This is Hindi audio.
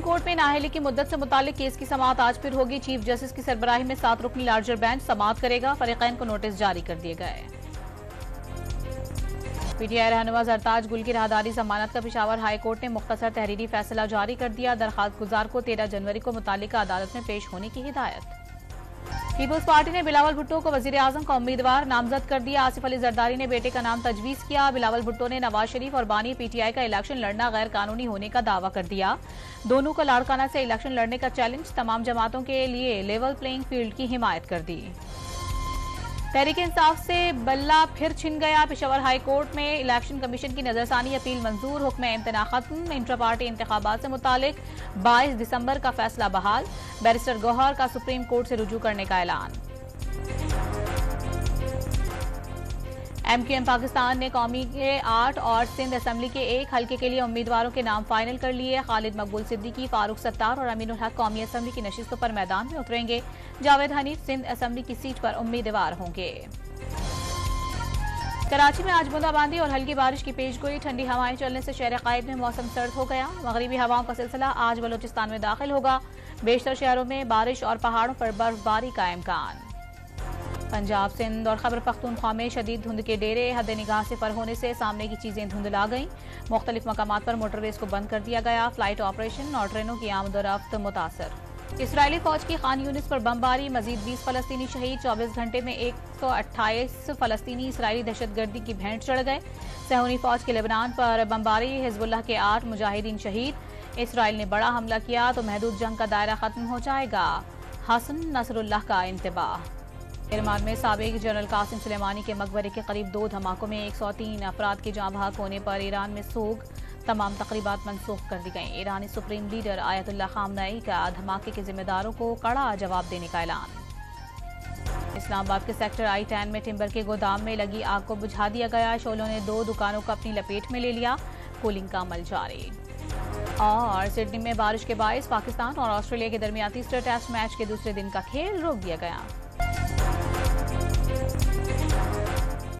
कोर्ट में नाअहली की मुद्दत से मुतालिक केस की समाअत आज फिर होगी। चीफ जस्टिस की सरबराही में 7 रुकनी लार्जर बेंच समाअत करेगा। फरीकैन को नोटिस जारी कर दिए गए। पीटीआई रहनुमा जरताज गुल की राहदारी जमानत का पेशावर हाई कोर्ट ने मुख्तसर तहरीरी फैसला जारी कर दिया। दरखास्त गुजार को 13 जनवरी को मुतालिका अदालत में पेश होने की हिदायत। पीपुल्स पार्टी ने बिलावल भुट्टो को वजीर आजम का उम्मीदवार नामजद कर दिया। आसिफ अली जरदारी ने बेटे का नाम तजवीज किया। बिलावल भुट्टो ने नवाज शरीफ और बानी पीटीआई का इलेक्शन लड़ना गैर कानूनी होने का दावा कर दिया। दोनों को लाड़काना से इलेक्शन लड़ने का चैलेंज, तमाम जमातों के लिए लेवल प्लेइंग फील्ड की हिमायत कर दी। तहरीक इंसाफ से बल्ला फिर छिन गया। पेशावर हाई कोर्ट में इलेक्शन कमीशन की नजरसानी अपील मंजूर, हुक्म इम्तना खत्म। इंट्रा पार्टी इंतखाबात से मुतालिक 22 दिसंबर का फैसला बहाल। बैरिस्टर गौहर का सुप्रीम कोर्ट से रुजू करने का ऐलान। एमक्यूएम पाकिस्तान ने कौमी के 8 और सिंध असेंबली के 1 हल्के के लिए उम्मीदवारों के नाम फाइनल कर लिए। खालिद मकबूल सिद्दीकी, फारूक सत्तार और अमीनुल हक कौमी असेंबली की नशिस्तों पर मैदान में उतरेंगे। जावेद हनीफ सिंध असेंबली की सीट पर उम्मीदवार होंगे। कराची में आज बूंदाबांदी और हल्की बारिश की पेशगोई। ठंडी हवाएं चलने से शहर कायद में मौसम सर्द हो गया। मगरिबी हवाओं का सिलसिला आज बलोचिस्तान में दाखिल होगा। बेशतर शहरों में बारिश और पहाड़ों पर बर्फबारी का इम्कान। पंजाब, सिंध और खैबर पख्तूनख्वा में शदीद धुंध के डेरे। हद निगाह से फर होने से सामने की चीजें धुंधला गईं। मुख्तलिफ मकामात पर मोटरवेज को बंद कर दिया गया। फ्लाइट ऑपरेशन और ट्रेनों की आमदोरफ्त मुतासर। इसराइली फौज की खान यूनिस पर बमबारी, मजीद 20 फलस्तीनी शहीद। 24 घंटे में 128 फलस्तीनी इसराइली दहशतगर्दी की भेंट चढ़ गए। सहूनी फौज की लेबनान पर बमबारी, हिजबुल्लाह के 8 मुजाहिदीन शहीद। इसराइल ने बड़ा हमला किया तो महदूद जंग का दायरा खत्म हो जाएगा। हसन नसरुल्लाह का इंतबाह। इरमान में साबिक जनरल कासिम सुलेमानी के मकबरे के करीब 2 धमाकों में 103 अफराद के जाँ बहक होने पर ईरान में सोग। तमाम तकरीबात मनसूख कर दी गईं। ईरानी सुप्रीम लीडर आयतुल्लाह खामनई का धमाके के जिम्मेदारों को कड़ा जवाब देने का ऐलान। इस्लामाबाद के सेक्टर I-10 में टिम्बर के गोदाम में लगी आग को बुझा दिया गया। शोलों ने 2 दुकानों को अपनी लपेट में ले लिया। कूलिंग का अमल जारी। और सिडनी में बारिश के बायस पाकिस्तान और ऑस्ट्रेलिया के दरमियान तीसरे टेस्ट मैच के दूसरे दिन का खेल रोक दिया गया।